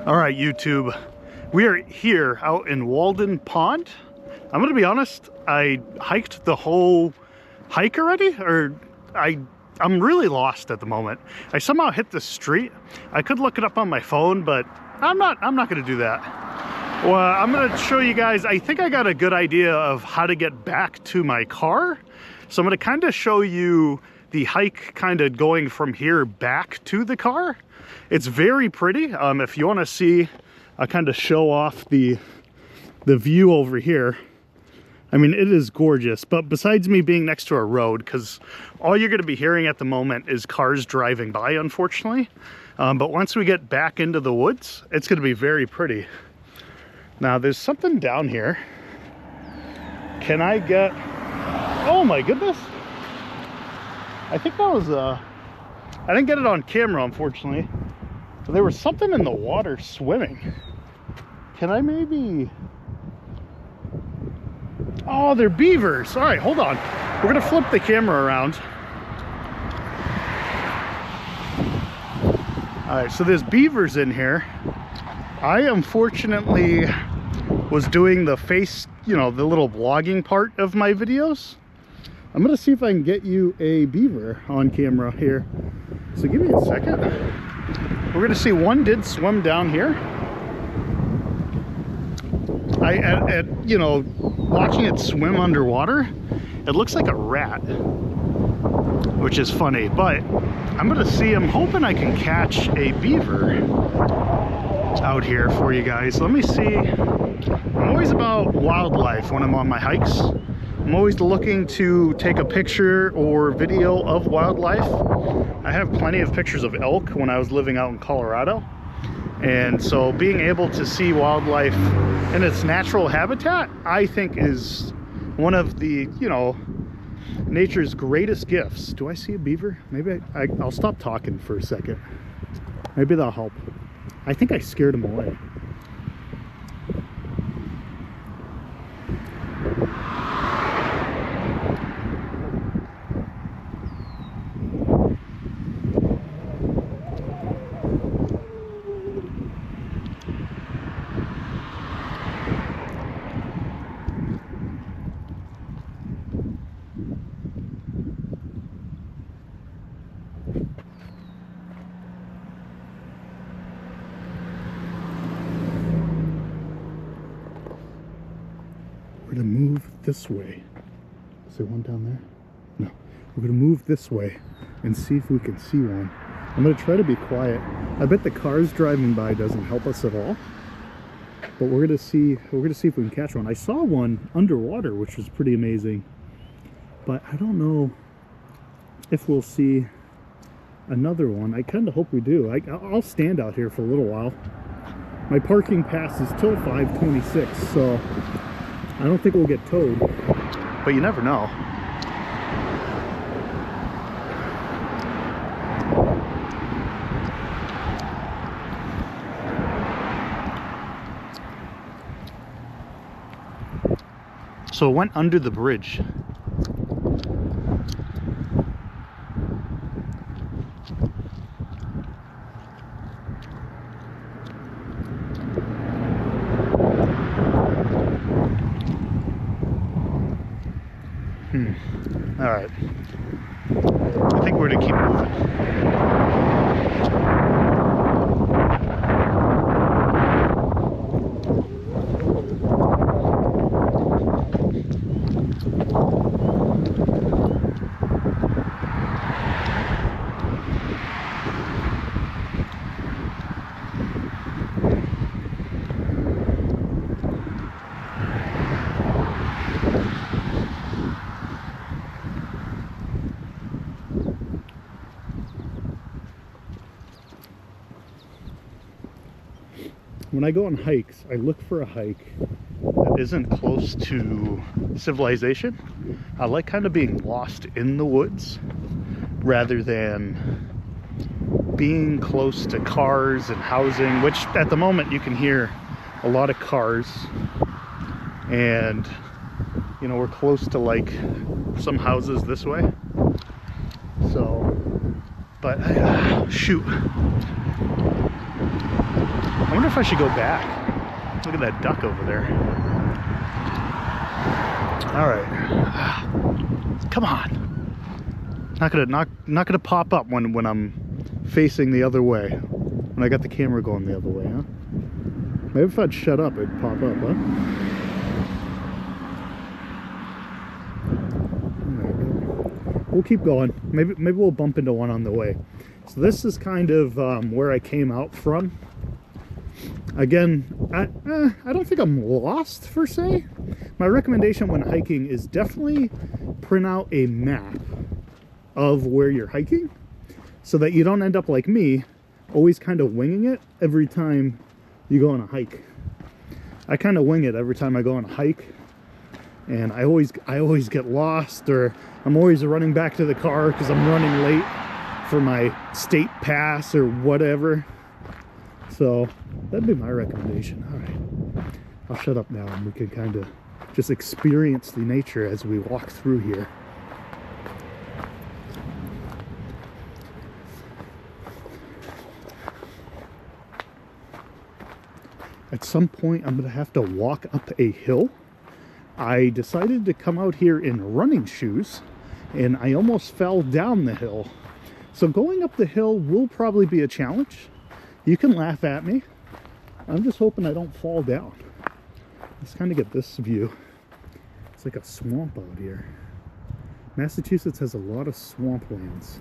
All right, YouTube, we are here out in Walden Pond. I'm gonna be honest, I hiked the whole hike already, or I'm really lost at the moment. I somehow hit the street. I could look it up on my phone, but I'm not gonna do that. Well, I'm gonna show you guys, I think I got a good idea of how to get back to my car. So I'm gonna kind of show you the hike kind of going from here back to the car. It's very pretty. If you want to see, I'll kind of show off the view over here. I mean, it is gorgeous, but besides me being next to a road, because all you're going to be hearing at the moment is cars driving by, unfortunately. But once we get back into the woods, it's going to be very pretty. Now, there's something down here. Can I get... Oh my goodness. I think that was I didn't get it on camera, unfortunately. But there was something in the water swimming. Can I maybe... Oh, they're beavers. All right, hold on. We're gonna flip the camera around. All right, so there's beavers in here. I unfortunately was doing the face, you know, the little vlogging part of my videos. I'm gonna see if I can get you a beaver on camera here. So give me a second. We're gonna see one did swim down here. You know, watching it swim underwater, it looks like a rat, which is funny, but I'm gonna see, I'm hoping I can catch a beaver out here for you guys. Let me see. I'm always about wildlife when I'm on my hikes. I'm always looking to take a picture or video of wildlife. I have plenty of pictures of elk when I was living out in Colorado. And so being able to see wildlife in its natural habitat, I think is one of the, you know, nature's greatest gifts. Do I see a beaver? Maybe I'll stop talking for a second. Maybe that'll help. I think I scared him away. We're gonna move this way. Is there one down there? No. We're gonna move this way and see if we can see one. I'm gonna try to be quiet. I bet the cars driving by doesn't help us at all. But we're gonna see if we can catch one. I saw one underwater, which was pretty amazing. But I don't know if we'll see another one. I kind of hope we do. I'll stand out here for a little while. My parking pass is till 5:26, so I don't think we'll get towed, but you never know. So it went under the bridge. All right. I think we're gonna keep moving. When I go on hikes, I look for a hike that isn't close to civilization. I like kind of being lost in the woods rather than being close to cars and housing, which at the moment you can hear a lot of cars. And, you know, we're close to like some houses this way. So, but shoot. I'm wonder if I should go back. Look at that duck over there. All right, come on. Not gonna pop up when I'm facing the other way. When I got the camera going the other way, huh? Maybe if I'd shut up, it'd pop up, huh? We'll keep going. Maybe we'll bump into one on the way. So this is kind of where I came out from. Again, I don't think I'm lost per se. My recommendation when hiking is definitely print out a map of where you're hiking so that you don't end up like me, always kind of winging it every time you go on a hike. I kind of wing it every time I go on a hike, and I always get lost, or I'm always running back to the car because I'm running late for my state pass or whatever. So that'd be my recommendation. All right, I'll shut up now and we can kind of just experience the nature as we walk through here. At some point I'm gonna have to walk up a hill. I decided to come out here in running shoes and I almost fell down the hill. So going up the hill will probably be a challenge. You can laugh at me. I'm just hoping I don't fall down. Let's kind of get this view. It's like a swamp out here. Massachusetts has a lot of swamplands.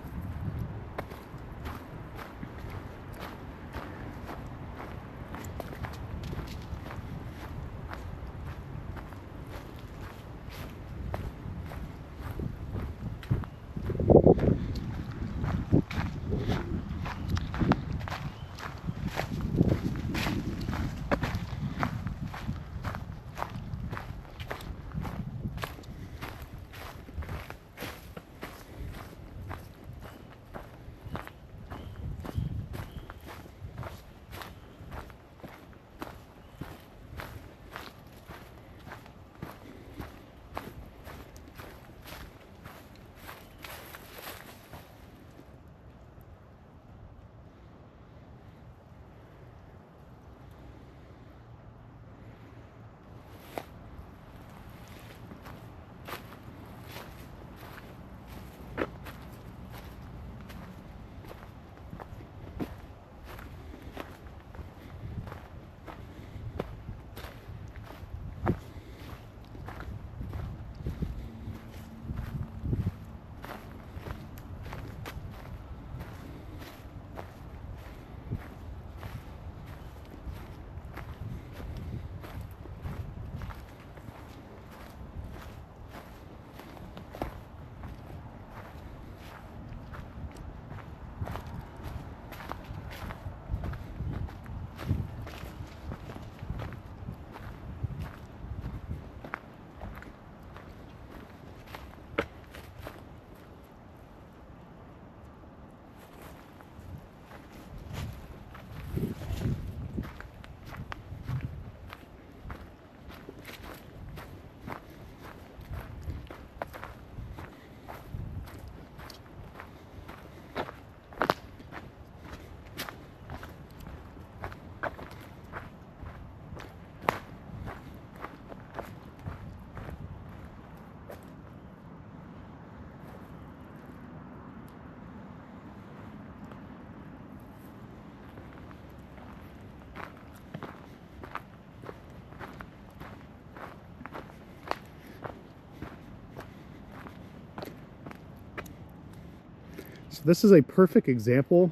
So this is a perfect example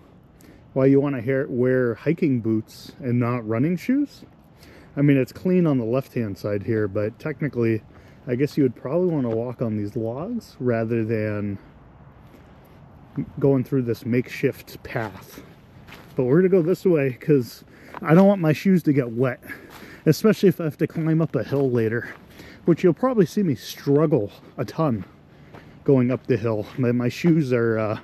why you want to wear hiking boots and not running shoes. I mean, it's clean on the left-hand side here, but technically, I guess you would probably want to walk on these logs rather than going through this makeshift path. But we're gonna go this way because I don't want my shoes to get wet, especially if I have to climb up a hill later, which you'll probably see me struggle a ton going up the hill. My shoes are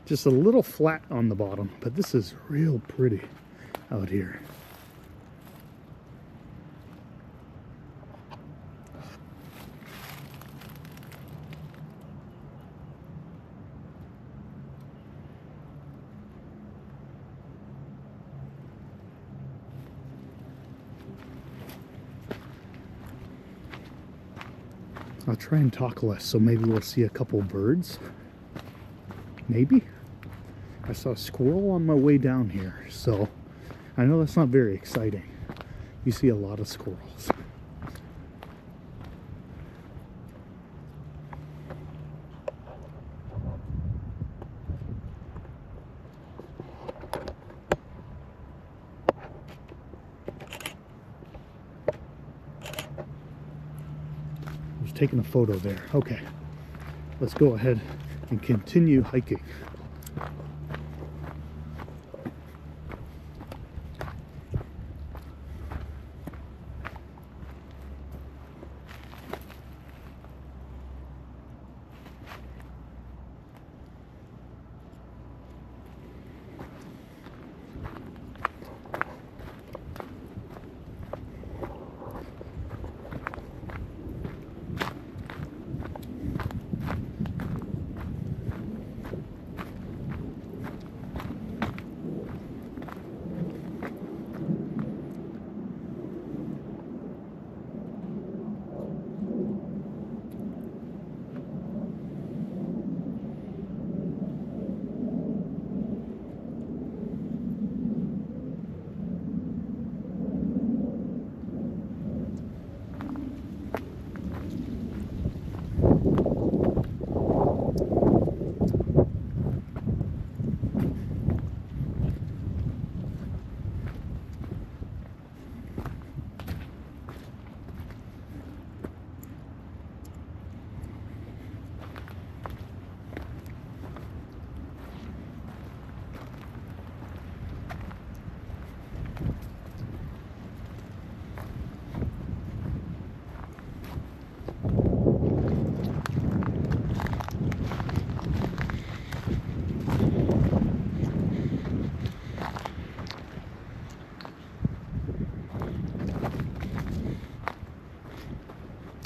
just a little flat on the bottom, but this is real pretty out here. I'll try and talk less, so maybe we'll see a couple birds. Maybe. I saw a squirrel on my way down here, so I know that's not very exciting. You see a lot of squirrels. I was taking a photo there. Okay, let's go ahead and continue hiking.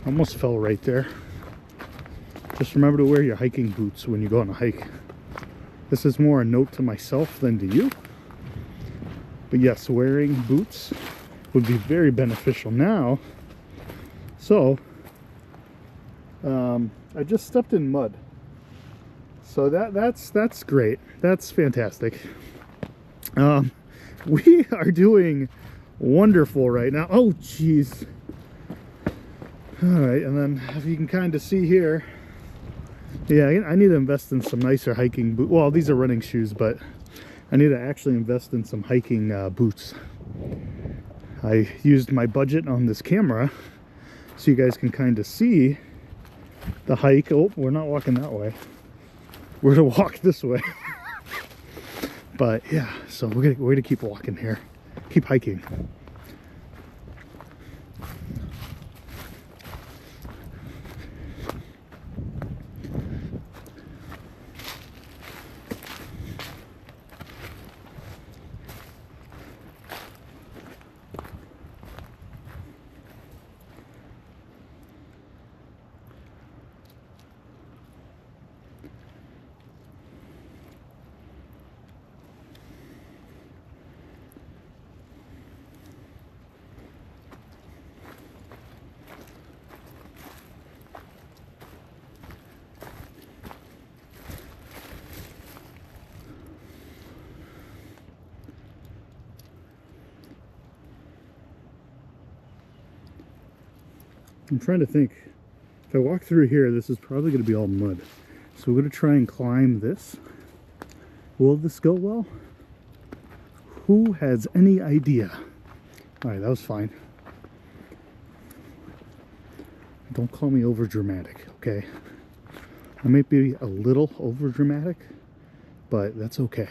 Almost fell right there. Just remember to wear your hiking boots when you go on a hike. This is more a note to myself than to you. But yes, wearing boots would be very beneficial now. So, I just stepped in mud. So that's great. That's fantastic. We are doing wonderful right now. Oh, jeez. All right, and then if you can kind of see here, yeah, I need to invest in some nicer hiking boots. Well, these are running shoes, but I need to actually invest in some hiking boots. I used my budget on this camera so you guys can kind of see the hike. Oh, we're not walking that way. We're to walk this way. But yeah, so we're gonna keep walking here, keep hiking. I'm trying to think. If I walk through here, this is probably going to be all mud. So we're going to try and climb this. Will this go well? Who has any idea? Alright, that was fine. Don't call me over dramatic, okay? I might be a little over dramatic, but that's okay.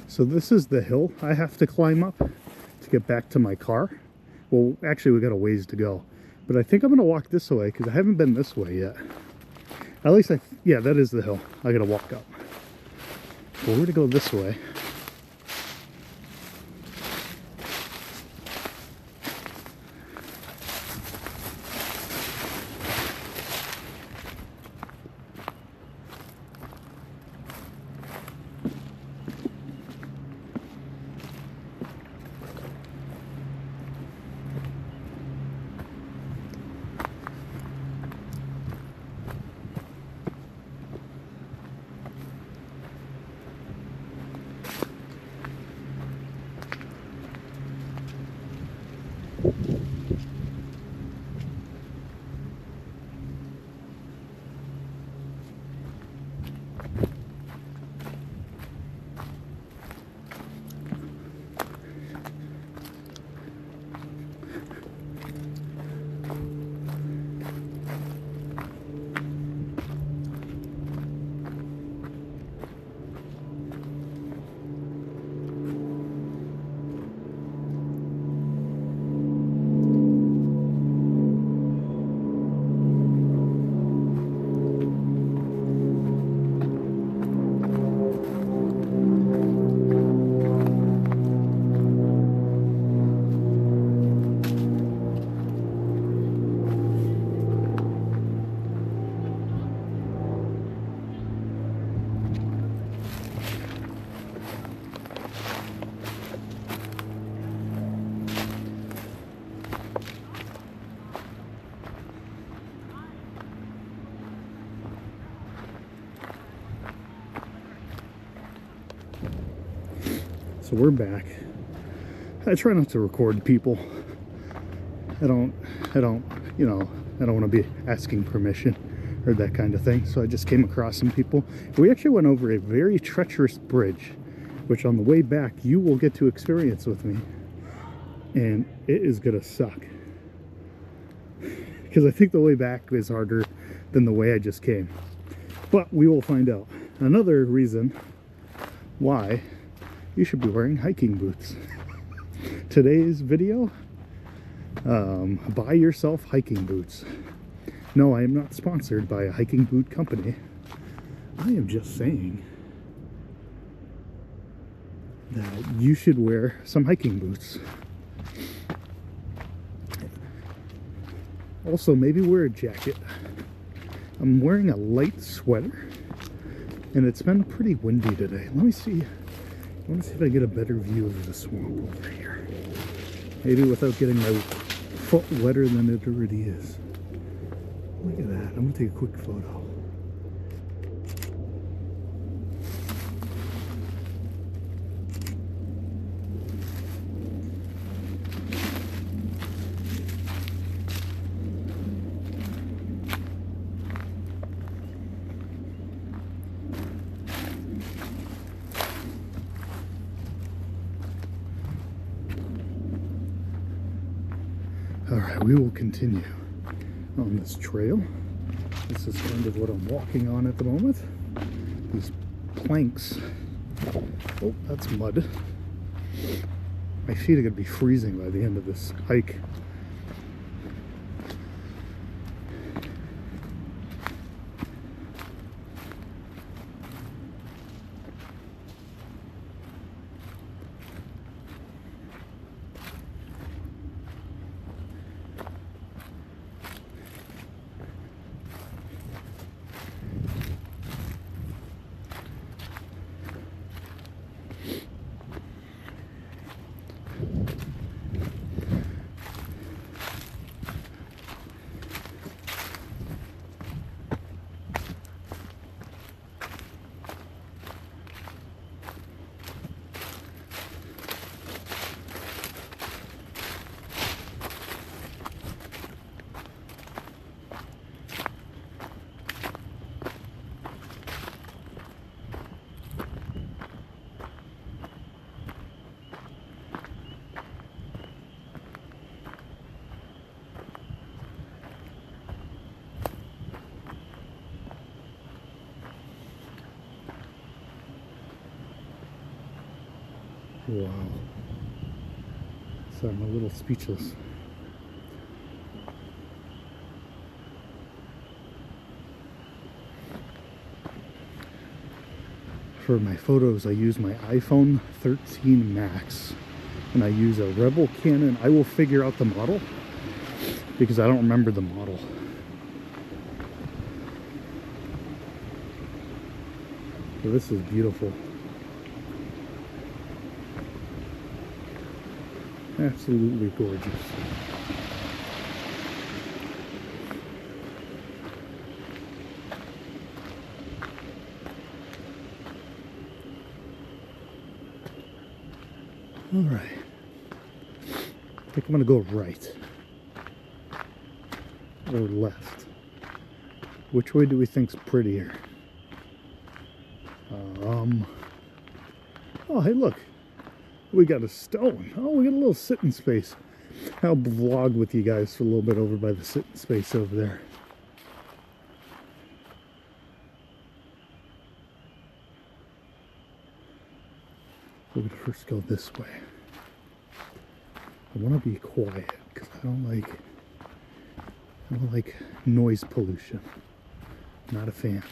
So this is the hill I have to climb up to get back to my car. Well, actually we got a ways to go. But I think I'm gonna walk this way because I haven't been this way yet. At least yeah, that is the hill. I gotta walk up. Well, we're gonna go this way. So we're back. I try not to record people. I don't, you know, I don't want to be asking permission or that kind of thing. So I just came across some people. We actually went over a very treacherous bridge, which on the way back you will get to experience with me. And it is gonna suck. Because I think the way back is harder than the way I just came. But we will find out. Another reason why you should be wearing hiking boots. Today's video, buy yourself hiking boots. No, I am not sponsored by a hiking boot company. I am just saying that you should wear some hiking boots. Also, maybe wear a jacket. I'm wearing a light sweater, and it's been pretty windy today. Let me see. I want to see if I get a better view of the swamp over here. Maybe without getting my foot wetter than it already is. Look at that. I'm going to take a quick photo. Alright, we will continue on this trail. This is kind of what I'm walking on at the moment. These planks. Oh, that's mud. My feet are going to be freezing by the end of this hike. Wow. So I'm a little speechless. For my photos, I use my iPhone 13 Max, and I use a Rebel Canon. I will figure out the model because I don't remember the model. So this is beautiful. Absolutely gorgeous. All right. I think I'm gonna go right or left. Which way do we think's prettier? Oh, hey, look. We got a stone. Oh, we got a little sitting space. I'll vlog with you guys for a little bit over by the sitting space over there. We're gonna first go this way. I want to be quiet because I don't like noise pollution. Not a fan.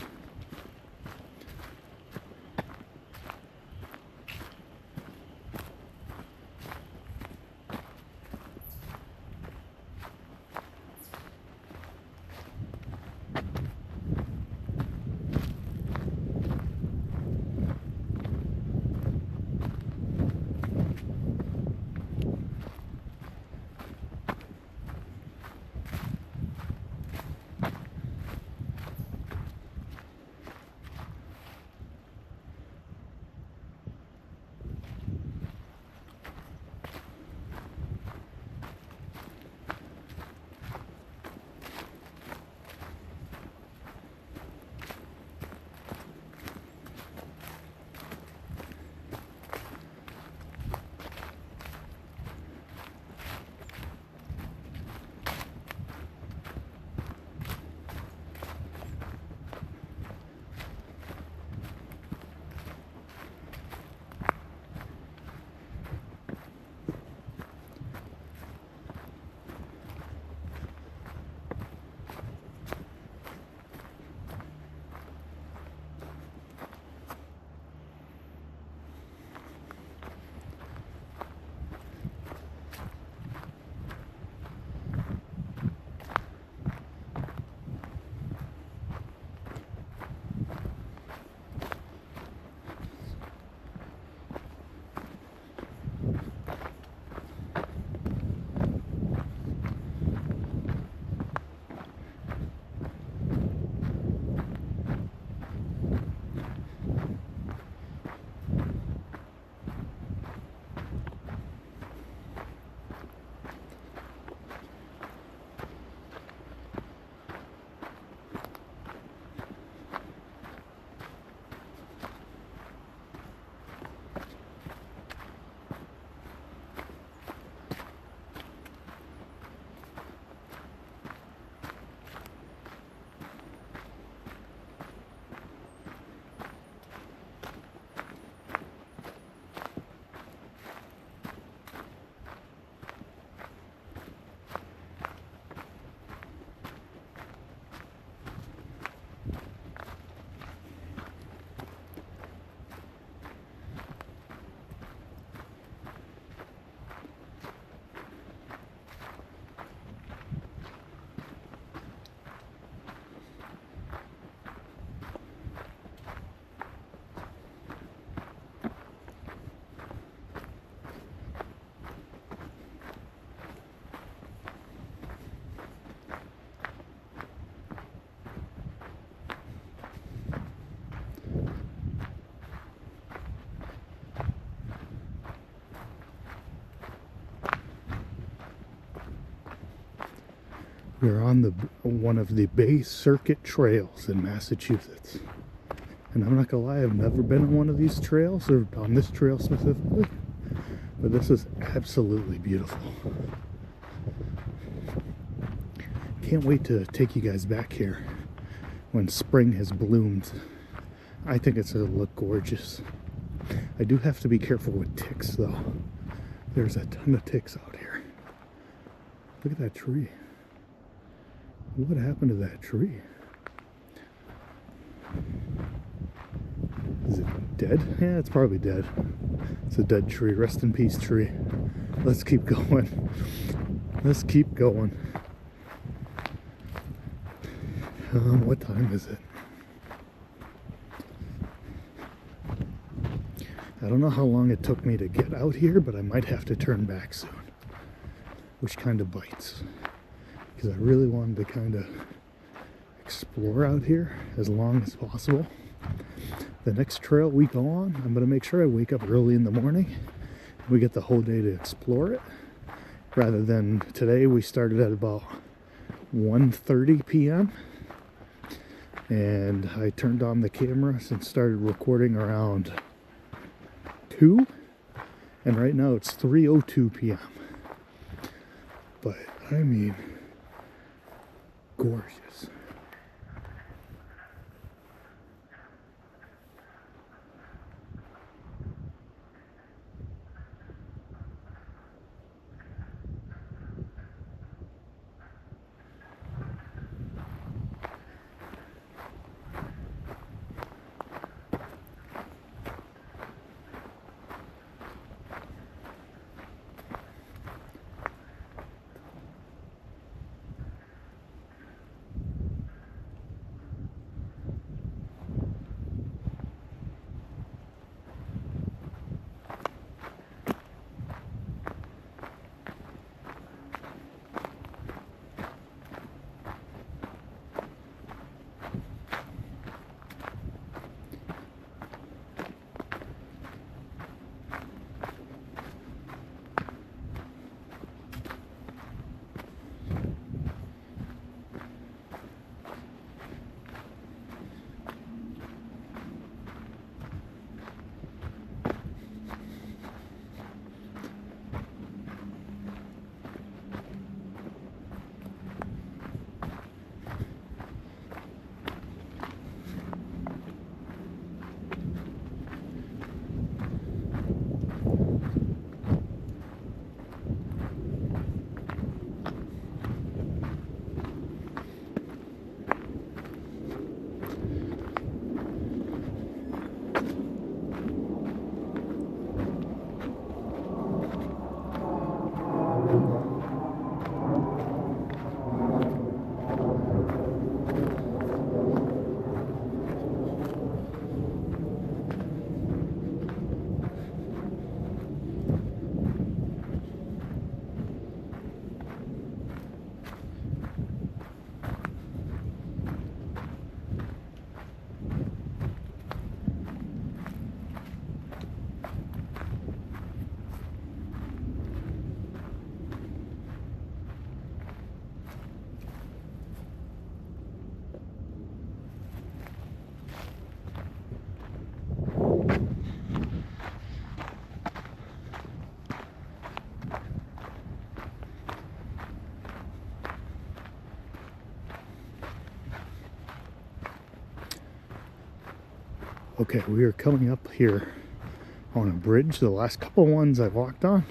We're on one of the Bay Circuit trails in Massachusetts. And I'm not gonna lie, I've never been on one of these trails, or on this trail specifically, but this is absolutely beautiful. Can't wait to take you guys back here when spring has bloomed. I think it's gonna look gorgeous. I do have to be careful with ticks though. There's a ton of ticks out here. Look at that tree. What happened to that tree? Is it dead? Yeah, it's probably dead. It's a dead tree. Rest in peace, tree. Let's keep going. Let's keep going. What time is it? I don't know how long it took me to get out here, but I might have to turn back soon. Which kind of bites. Because I really wanted to kind of explore out here as long as possible. The next trail we go on, I'm going to make sure I wake up early in the morning. We get the whole day to explore it. Rather than today, we started at about 1:30 p.m. And I turned on the cameras and started recording around 2. And right now it's 3:02 p.m. But, I mean, gorgeous. Okay, we are coming up here on a bridge. The last couple ones I walked on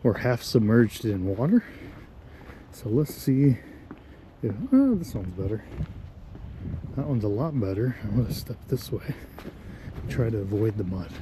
were half submerged in water. So let's see if, oh, this one's better. That one's a lot better. I'm gonna step this way, try to avoid the mud.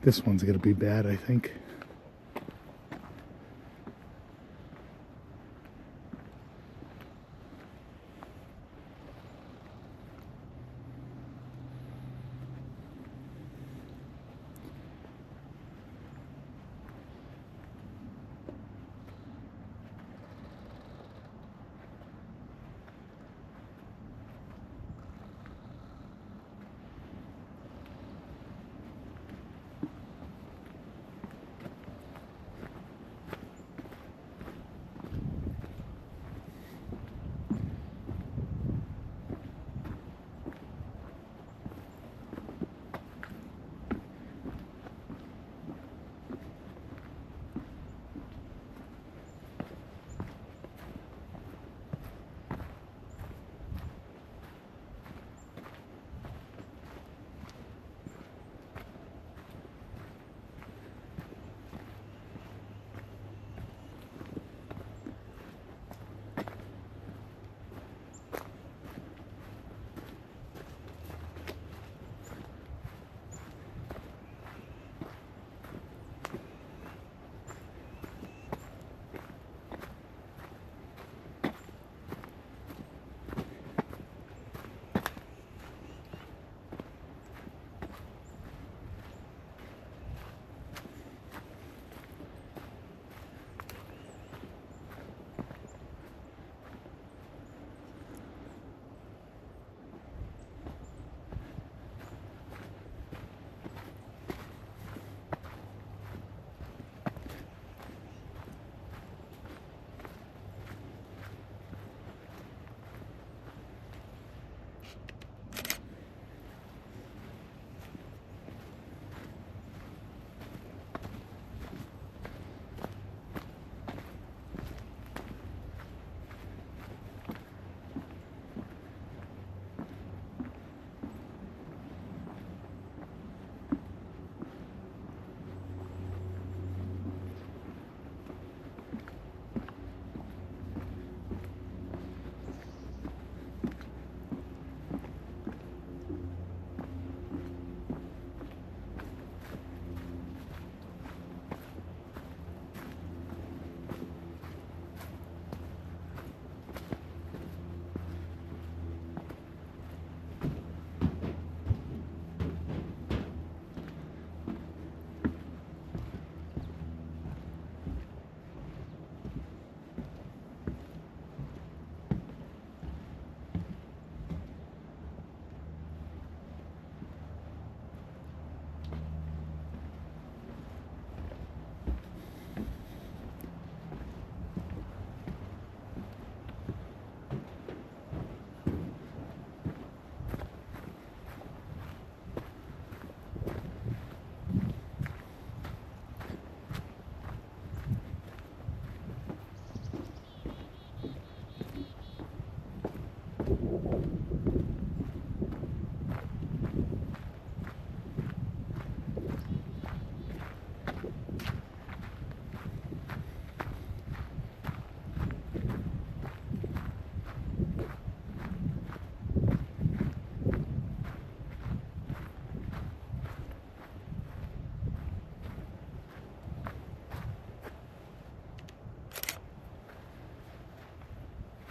This one's gonna be bad, I think.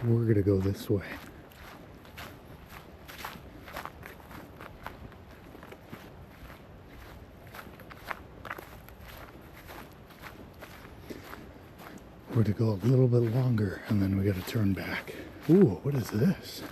We're gonna go this way. We're to go a little bit longer and then we gotta turn back. Ooh, what is this?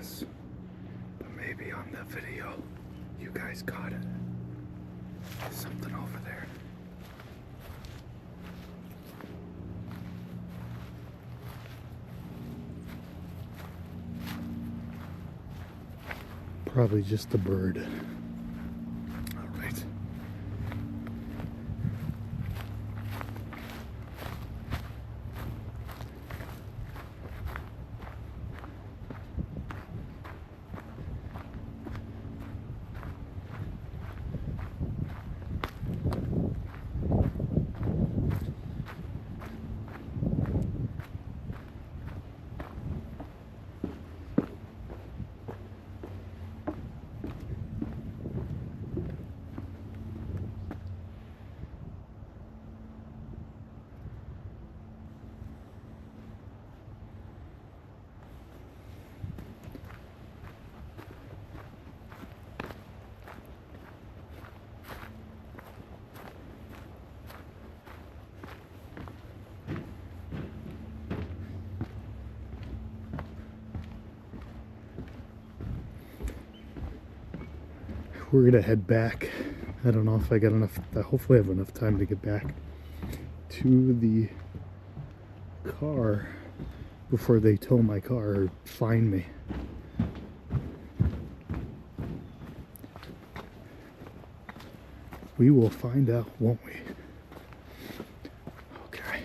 was. But maybe on the video, you guys caught it. There's something over there. Probably just a bird. All right. We're gonna head back. I don't know if I got enough, hopefully I have enough time to get back to the car before they tow my car or fine me. We will find out, won't we? Okay.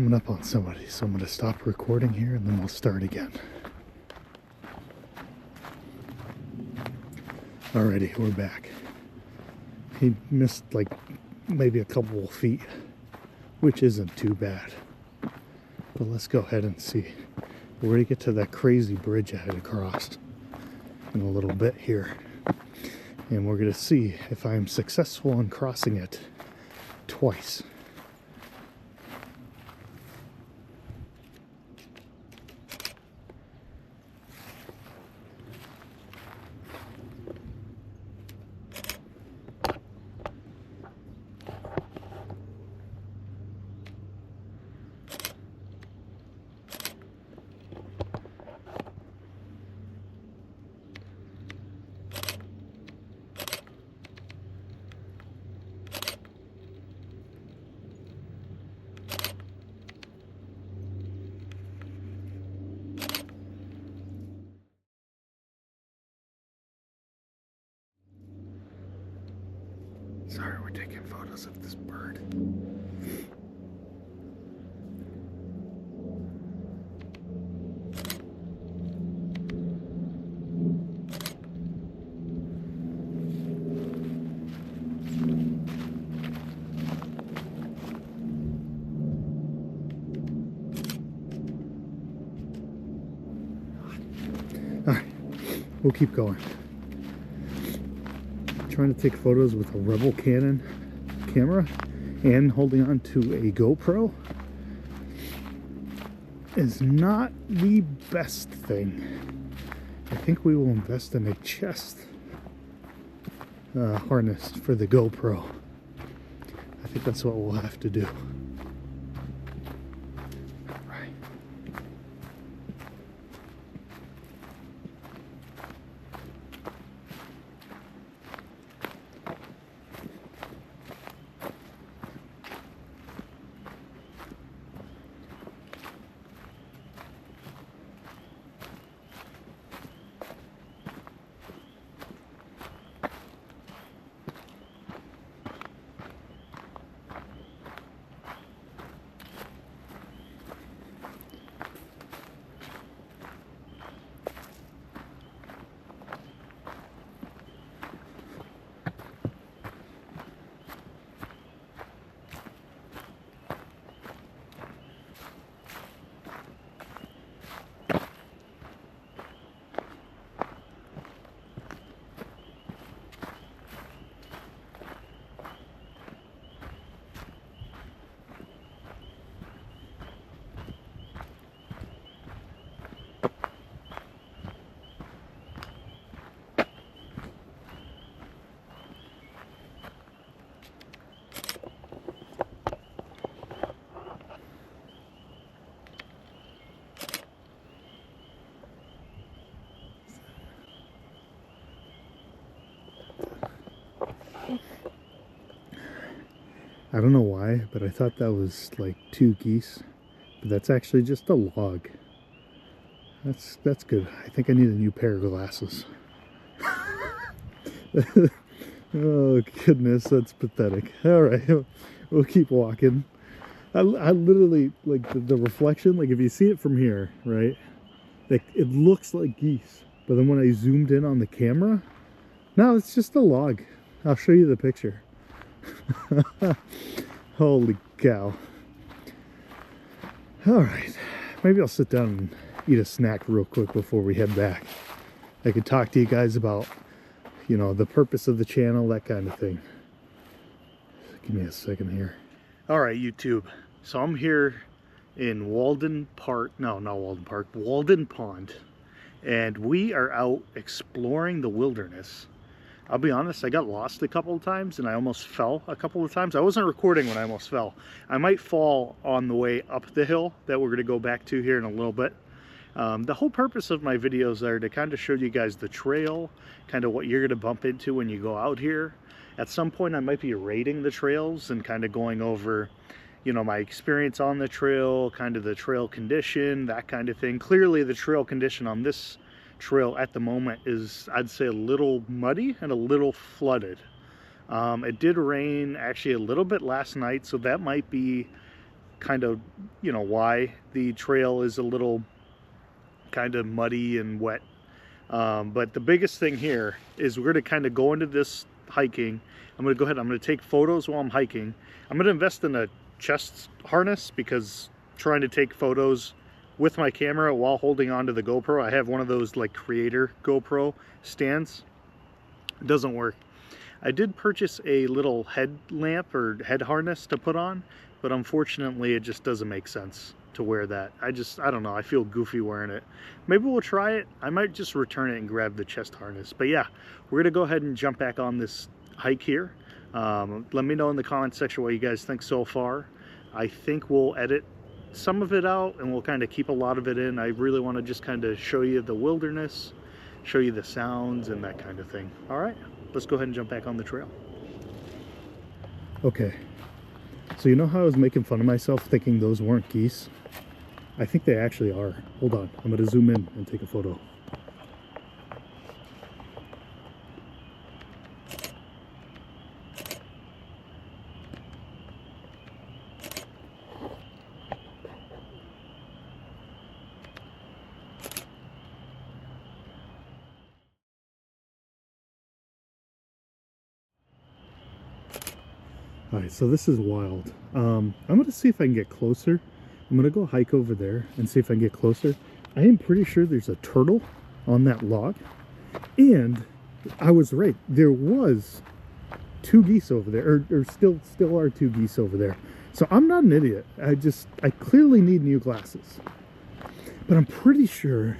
coming up on somebody, so I'm going to stop recording here and then we'll start again. Alrighty, we're back. He missed like maybe a couple of feet, which isn't too bad. But let's go ahead and see. We're going to get to that crazy bridge I had to cross in a little bit here. And we're going to see if I'm successful in crossing it twice. Sorry, we're taking photos of this bird. All right, we'll keep going. Trying to take photos with a Rebel Canon camera and holding on to a GoPro is not the best thing. I think we will invest in a chest harness for the GoPro. I think that's what we'll have to do. I don't know why, but I thought that was like 2 geese, but that's actually just a log. That's good. I think I need a new pair of glasses. Oh goodness, that's pathetic. All right, we'll keep walking. I literally, like the reflection, like if you see it from here, right, like it looks like geese, but then when I zoomed in on the camera, no, it's just a log. I'll show you the picture. Holy cow. All right, maybe I'll sit down and eat a snack real quick before we head back. I could talk to you guys about, you know, the purpose of the channel, that kind of thing. Give me a second here. All right, YouTube. So I'm here in Walden Park. No, not Walden Park. Walden Pond. And we are out exploring the wilderness. I'll be honest, I got lost a couple of times and I almost fell a couple of times. I wasn't recording when I almost fell. I might fall on the way up the hill that we're going to go back to here in a little bit. The whole purpose of my videos are to kind of show you guys the trail, kind of what you're going to bump into when you go out here. At some point I might be rating the trails and kind of going over, you know, my experience on the trail, kind of the trail condition, that kind of thing. Clearly the trail condition on this trail at the moment is, I'd say, a little muddy and a little flooded. It did rain actually a little bit last night, so that might be kind of, you know, why the trail is a little kind of muddy and wet. But the biggest thing here is we're going to kind of go into this hiking. I'm going to go ahead, I'm going to take photos while I'm hiking. I'm going to invest in a chest harness because trying to take photos with my camera while holding onto the GoPro, I have one of those like creator GoPro stands. It doesn't work. I did purchase a little headlamp or head harness to put on, but unfortunately it just doesn't make sense to wear that. I don't know, I feel goofy wearing it. Maybe we'll try it. I might just return it and grab the chest harness. But yeah, we're gonna go ahead and jump back on this hike here. Let me know in the comment section what you guys think so far. I think we'll edit some of it out and we'll kind of keep a lot of it in. I really want to just kind of show you the wilderness, show you the sounds and that kind of thing. All right, let's go ahead and jump back on the trail. Okay, so you know how I was making fun of myself thinking those weren't geese? I think they actually are. Hold on, I'm going to zoom in and take a photo. All right, so this is wild. I'm gonna see if I can get closer. I'm gonna go hike over there and see if I can get closer. I am pretty sure there's a turtle on that log. And I was right, there was 2 geese over there, or still are 2 geese over there. So I'm not an idiot. I clearly need new glasses. But I'm pretty sure,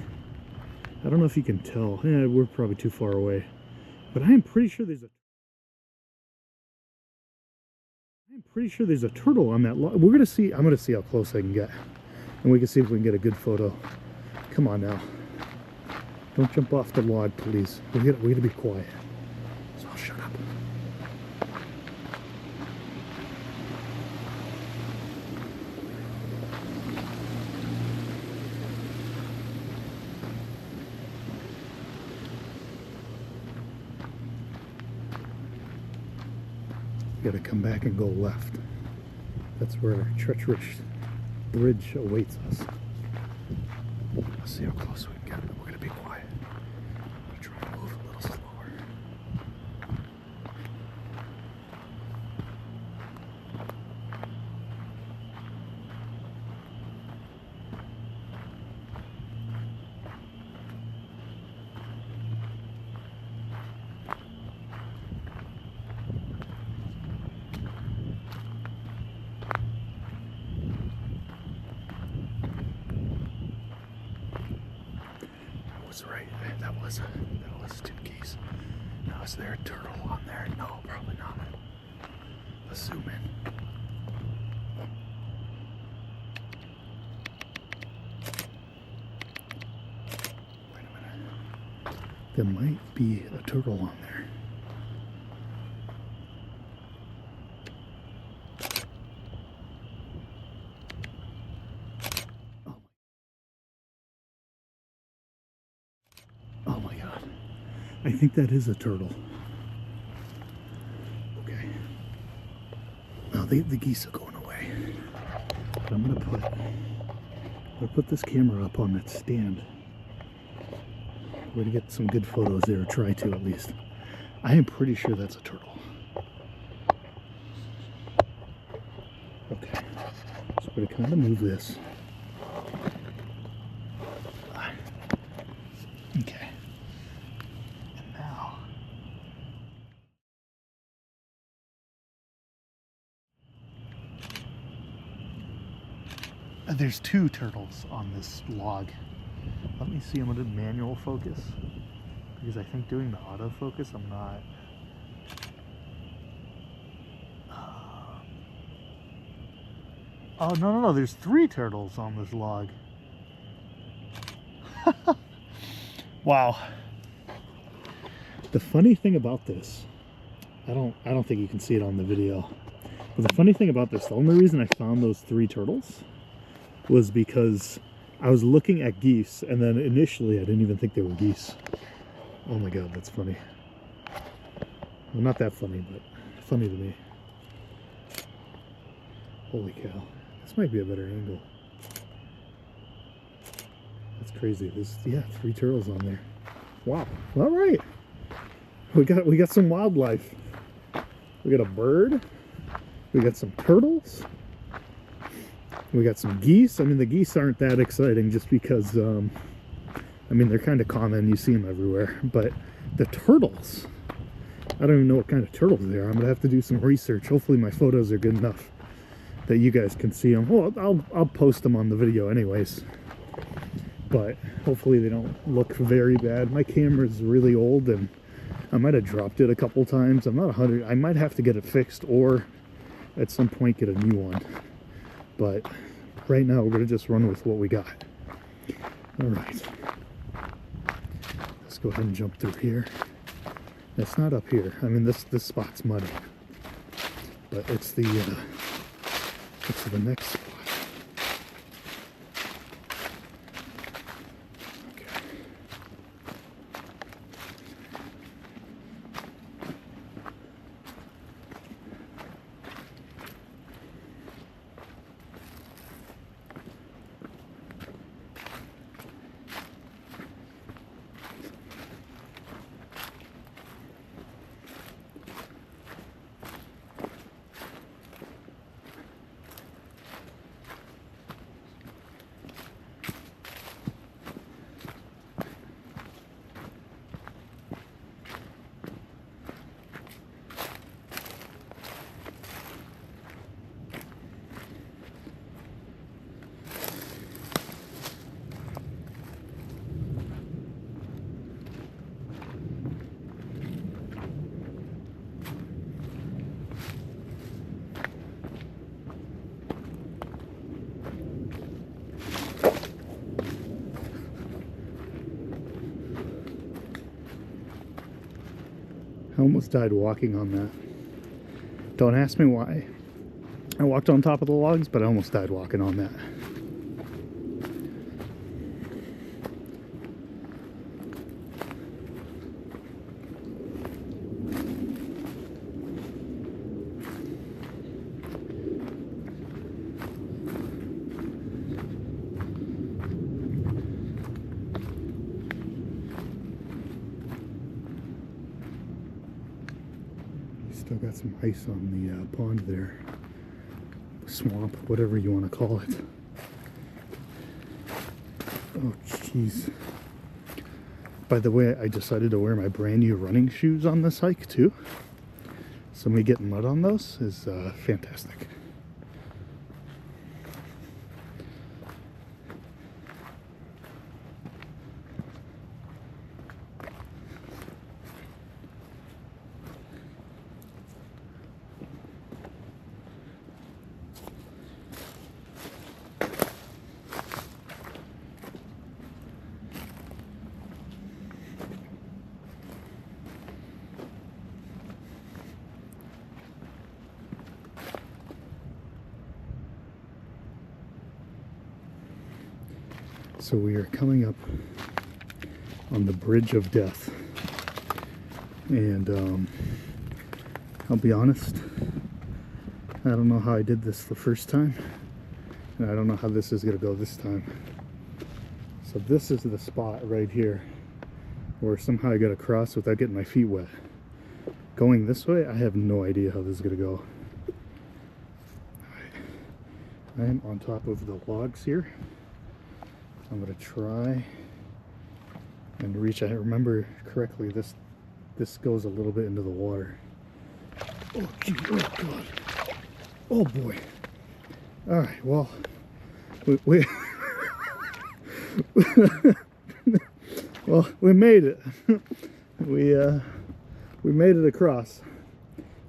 I don't know if you can tell, we're probably too far away. But I am pretty sure there's a turtle on that log. I'm gonna see how close I can get. And we can see if we can get a good photo. Come on now. Don't jump off the log, please. We gotta be quiet. So I'll shut up. We gotta come back and go left. That's where our treacherous bridge awaits us. Let's see how close we can get. We're gonna be quiet. I'm gonna try to move a little slower. Right, that was 2 geese. Now is there a turtle on there? No, probably not. Let's zoom in. Wait a minute. There might be a turtle on there. I think that is a turtle. Okay. Now the geese are going away. But I'm gonna put this camera up on that stand. We're gonna get some good photos there, or try to at least. I am pretty sure that's a turtle. Okay. So we're gonna kind of move this. Okay. There's 2 turtles on this log. Let me see, I'm gonna do manual focus because I think doing the autofocus I'm not. Oh no, there's 3 turtles on this log. Wow. The funny thing about this, I don't think you can see it on the video, but the funny thing about this, the only reason I found those 3 turtles was because I was looking at geese, and then initially I didn't even think they were geese. Oh my god, that's funny. Well, not that funny, but funny to me. Holy cow. This might be a better angle. That's crazy. There's, yeah, 3 turtles on there. Wow. All right. We got some wildlife. We got a bird. We got some turtles. We got some geese. I mean, the geese aren't that exciting just because, I mean, they're kind of common. You see them everywhere. But the turtles, I don't even know what kind of turtles they are. I'm going to have to do some research. Hopefully my photos are good enough that you guys can see them. Well, I'll post them on the video anyways. But hopefully they don't look very bad. My camera's really old and I might have dropped it a couple times. I'm not 100. I might have to get it fixed or at some point get a new one. But right now we're going to just run with what we got. All right. Let's go ahead and jump through here. It's not up here. I mean, this spot's muddy. But it's the next spot. I almost died walking on that. Don't ask me why. I walked on top of the logs, but I almost died walking on that. Still got some ice on the pond there. Swamp, whatever you want to call it. Oh, jeez. By the way, I decided to wear my brand new running shoes on this hike, too. So me getting mud on those is fantastic. So we are coming up on the Bridge of Death, and I'll be honest, I don't know how I did this the first time, and I don't know how this is going to go this time. So this is the spot right here where somehow I got across without getting my feet wet. Going this way, I have no idea how this is going to go. I am on top of the logs here. I'm going to try and reach. I remember correctly, this goes a little bit into the water. Oh, gee, oh God. Oh boy. All right, well, we well, we made it. We made it across.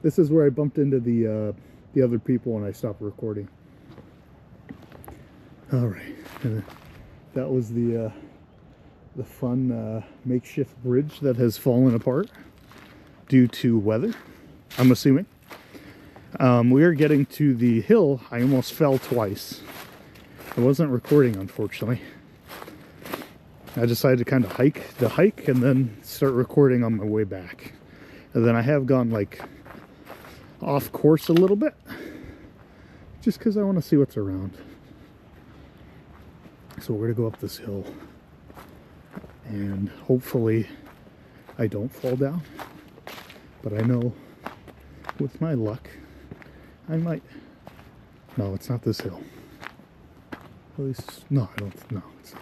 This is where I bumped into the other people when I stopped recording. All right. That was the fun makeshift bridge that has fallen apart due to weather, I'm assuming. We are getting to the hill. I almost fell twice. I wasn't recording, unfortunately. I decided to kind of hike the hike and then start recording on my way back. And then I have gone like off course a little bit. just because I want to see what's around. So we're gonna go up this hill, and hopefully I don't fall down, but I know with my luck I might. No, it's not this hill. At least, no, I don't, no, it's not.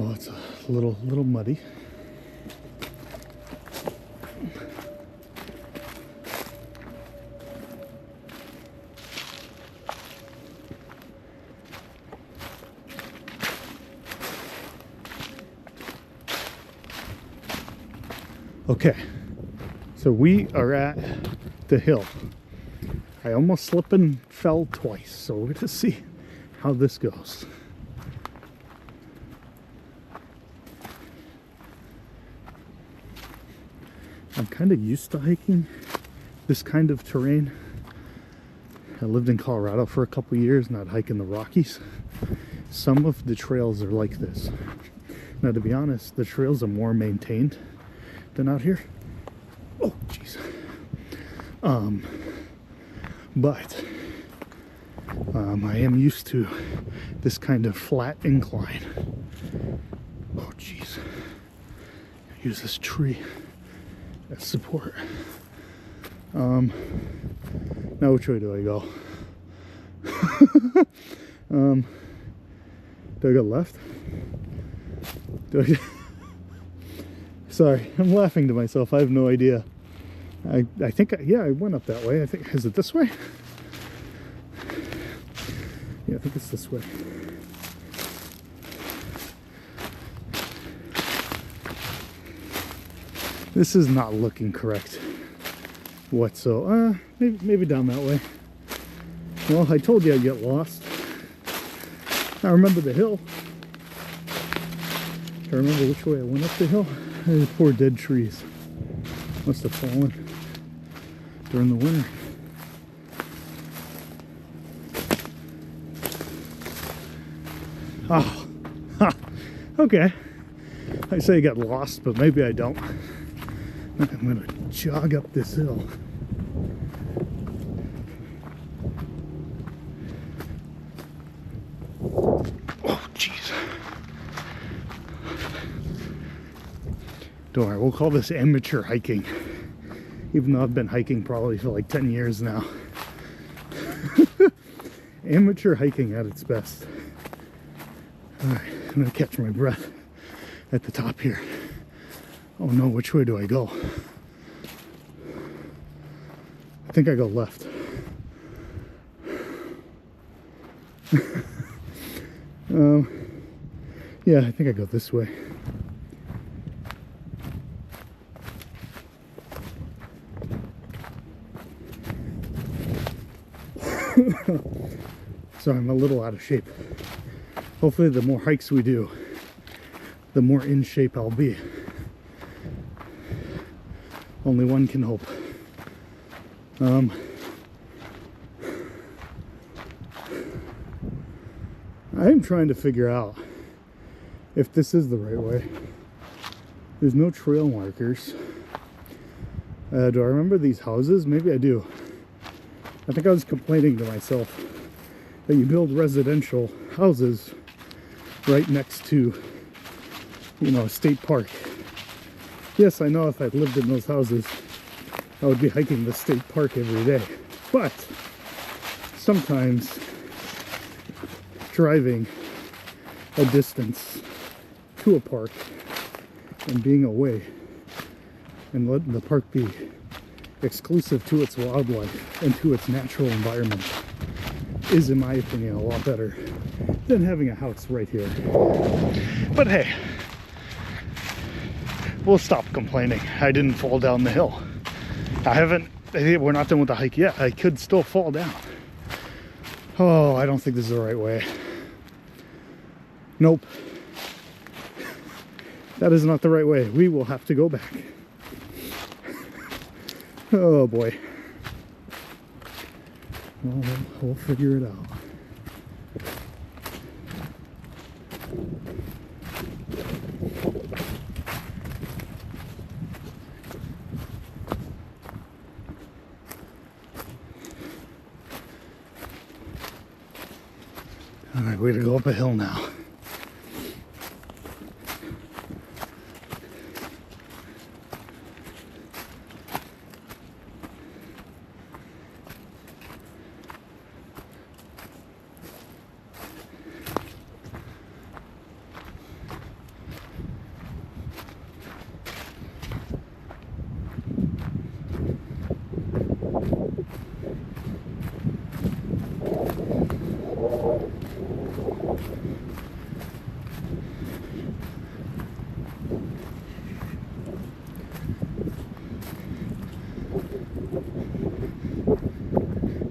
Oh, it's a little muddy. Okay, so we are at the hill. I almost slipped and fell twice, so we're gonna see how this goes. I'm kind of used to hiking this kind of terrain. I lived in Colorado for a couple years, not hiking the Rockies. Some of the trails are like this. Now, to be honest, the trails are more maintained than out here. Oh, jeez. But I am used to this kind of flat incline. Oh, jeez. Use this tree as support. Now which way do I go? Do I go left? Sorry, I'm laughing to myself. I have no idea. I think, yeah, I went up that way. I think, is it this way? Yeah, I think it's this way. This is not looking correct whatsoever. Maybe down that way. Well, I told you I'd get lost. I remember the hill. I remember which way I went up the hill. Those poor dead trees. Must have fallen during the winter. Oh, ha. Okay. I say I got lost, but maybe I don't. I'm gonna jog up this hill. Oh, jeez. Don't worry, we'll call this amateur hiking. Even though I've been hiking probably for like 10 years now. Amateur hiking at its best. Alright, I'm gonna catch my breath at the top here. Oh no, which way do I go? I think I go left. Yeah, I think I go this way. So I'm a little out of shape. Hopefully the more hikes we do, the more in shape I'll be. Only one can hope. I am trying to figure out if this is the right way. There's no trail markers. Do I remember these houses? Maybe I do. I think I was complaining to myself that you build residential houses right next to, you know, a state park. Yes, I know if I'd lived in those houses, I would be hiking the state park every day. But sometimes driving a distance to a park and being away and letting the park be exclusive to its wildlife and to its natural environment is, in my opinion, a lot better than having a house right here. But hey, we'll stop complaining. I didn't fall down the hill. We're not done with the hike yet. I could still fall down. Oh, I don't think this is the right way. Nope. That is not the right way. We will have to go back. Oh boy. Well, we'll figure it out. All right, way to go up a hill now.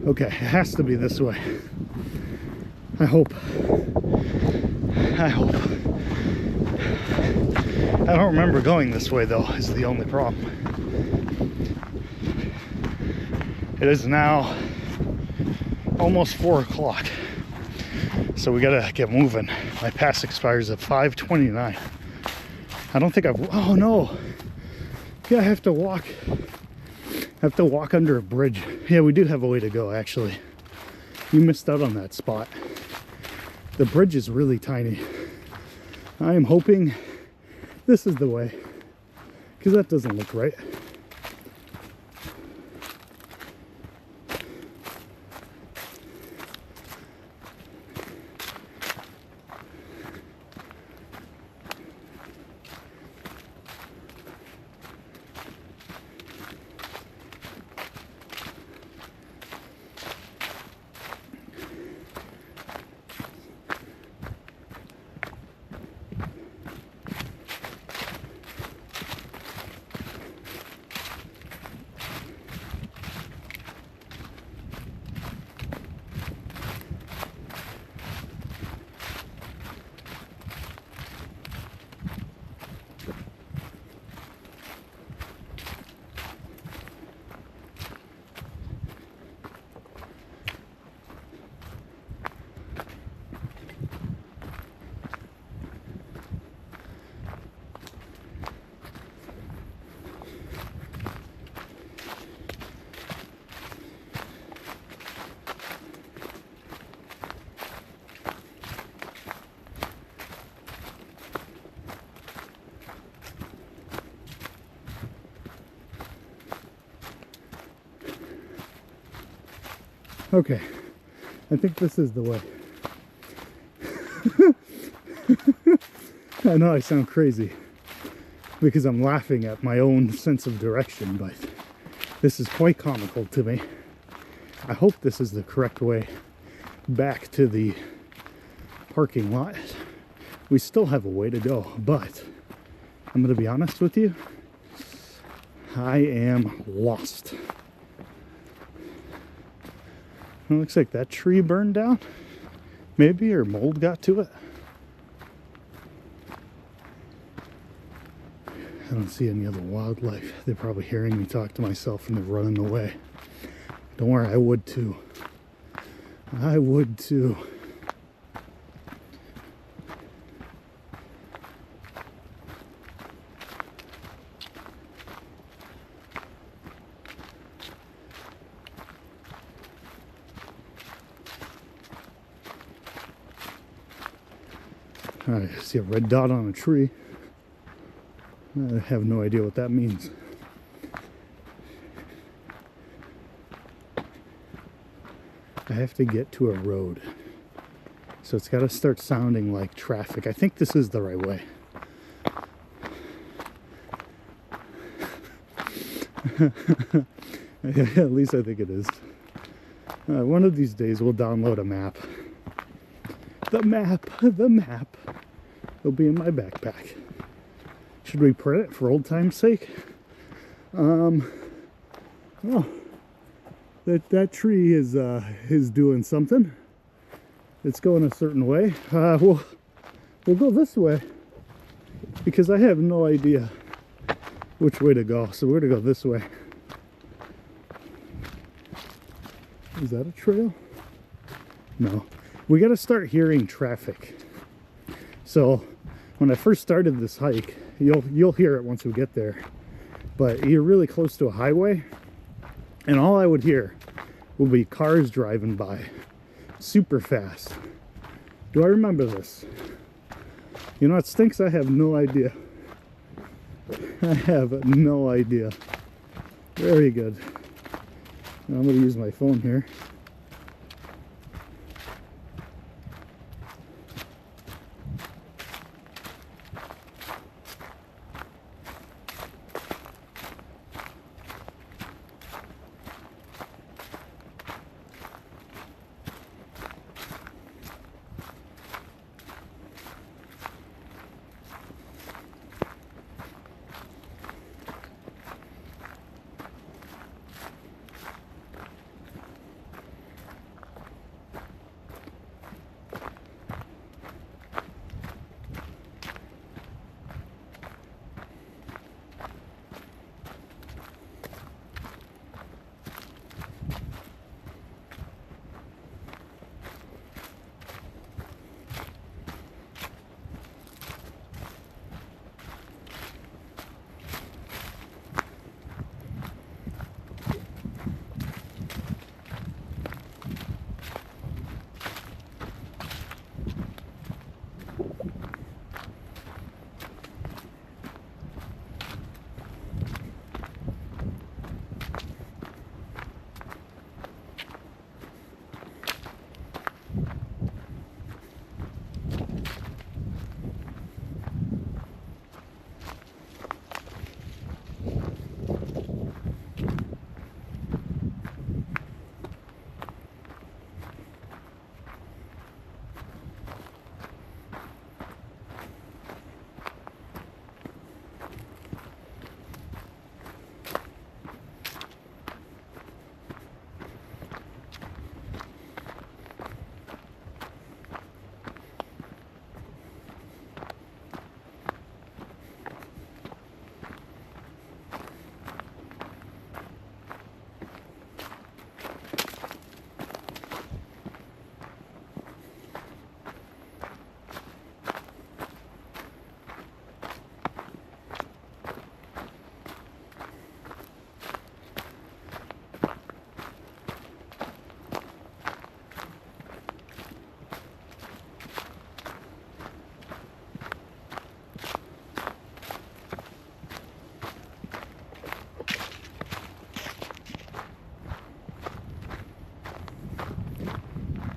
Okay, it has to be this way. I hope. I don't remember going this way though, is the only problem. It is now almost 4 o'clock. So we gotta get moving. My pass expires at 5:29. I don't think oh no. Yeah, I have to walk under a bridge. Yeah, we do have a way to go, actually. You missed out on that spot. The bridge is really tiny. I am hoping this is the way, because that doesn't look right. Okay, I think this is the way. I know I sound crazy because I'm laughing at my own sense of direction, but this is quite comical to me. I hope this is the correct way back to the parking lot. We still have a way to go, but I'm going to be honest with you, I am lost. It looks like that tree burned down, maybe, or mold got to it. I don't see any other wildlife. They're probably hearing me talk to myself and they're running away. Don't worry, I would too. I would too. I see a red dot on a tree. I have no idea what that means. I have to get to a road. So it's got to start sounding like traffic. I think this is the right way. At least I think it is. One of these days we'll download a map. The map. It'll be in my backpack. Should we print it for old time's sake? Oh, that tree is doing something. It's going a certain way. We'll go this way because I have no idea which way to go. So we're gonna go this way. Is that a trail? No. We got to start hearing traffic. So when I first started this hike, you'll hear it once we get there. But you're really close to a highway, and all I would hear will be cars driving by super fast. Do I remember this? You know, it stinks. I have no idea. I have no idea. Very good. Now I'm going to use my phone here.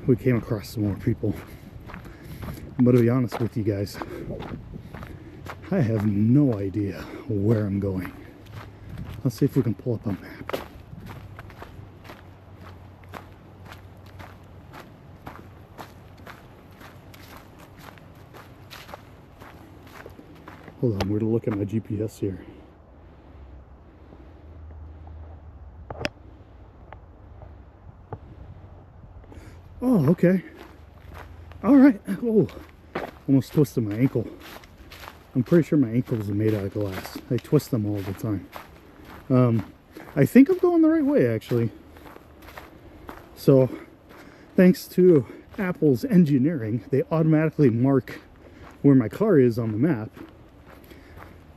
We came across some more people. But to be honest with you guys, I have no idea where I'm going. Let's see if we can pull up a map. Hold on, we're gonna look at my GPS here. Oh, okay. All right. Oh, almost twisted my ankle. I'm pretty sure my ankles are made out of glass. I twist them all the time. I think I'm going the right way, actually. So, thanks to Apple's engineering, they automatically mark where my car is on the map.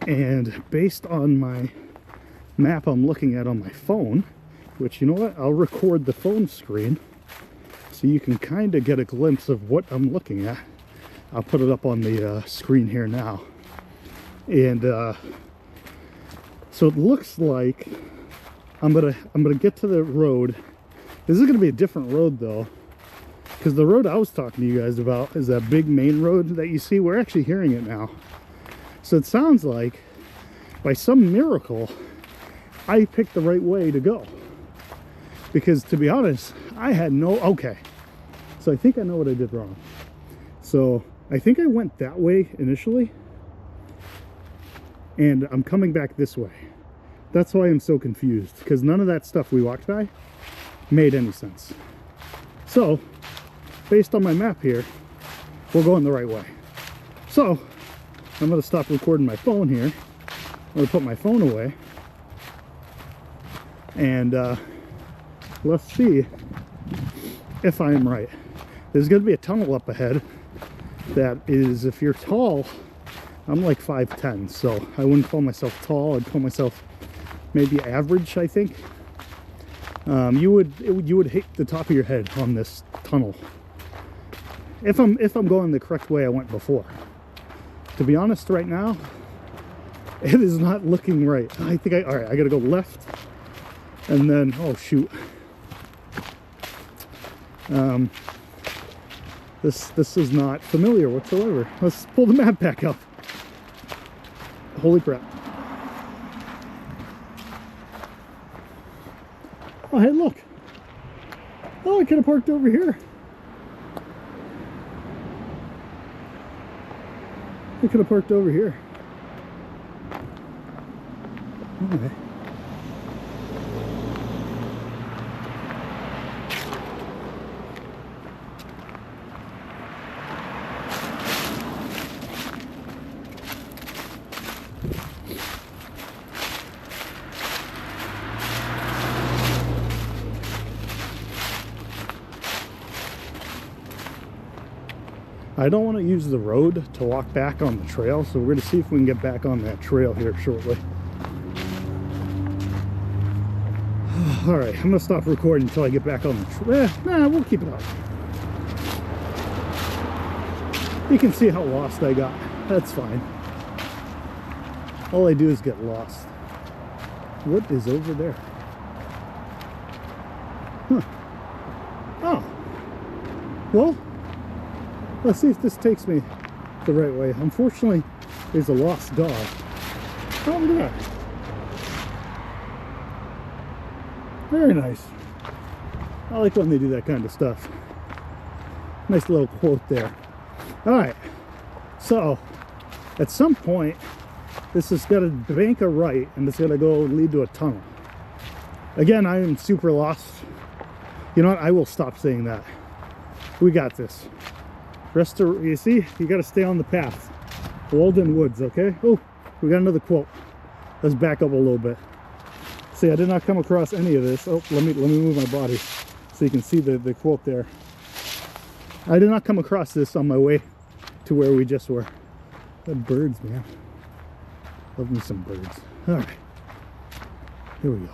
And based on my map I'm looking at on my phone, which, you know what, I'll record the phone screen so you can kind of get a glimpse of what I'm looking at. I'll put it up on the screen here now. And so it looks like I'm gonna get to the road. This is gonna be a different road though, because the road I was talking to you guys about is that big main road that you see. We're actually hearing it now. So it sounds like by some miracle I picked the right way to go, because to be honest, I had no, okay, so I think I know what I did wrong. So I think I went that way initially, and I'm coming back this way. That's why I'm so confused, because none of that stuff we walked by made any sense. So, based on my map here, we're going the right way. So, I'm going to stop recording my phone here. I'm going to put my phone away. And let's see if I am right. There's going to be a tunnel up ahead that is, if you're tall, I'm like 5'10", so I wouldn't call myself tall. I'd call myself maybe average, I think. You would hit the top of your head on this tunnel if I'm going the correct way I went before. To be honest, right now it is not looking right. I think all right, I gotta go left, and then oh shoot, this is not familiar whatsoever. Let's pull the map back up. Holy crap. Oh, hey, look. Oh, I could have parked over here. I could have parked over here. Okay. I don't want to use the road to walk back on the trail, so we're going to see if we can get back on that trail here shortly. Alright, I'm going to stop recording until I get back on the trail. Nah, we'll keep it up. You can see how lost I got. That's fine. All I do is get lost. What is over there? Huh. Oh. Well, let's see if this takes me the right way. Unfortunately, there's a lost dog. Oh, look at that. Very nice. I like when they do that kind of stuff. Nice little quote there. Alright, so at some point, this is going to bank a right, and it's going to go lead to a tunnel. Again, I am super lost. You know what? I will stop saying that. We got this. You see, you got to stay on the path. Walden Woods, okay? Oh, we got another quote. Let's back up a little bit. See, I did not come across any of this. Oh, let me move my body so you can see the quote there. I did not come across this on my way to where we just were. The birds, man. Love me some birds. All right, here we go.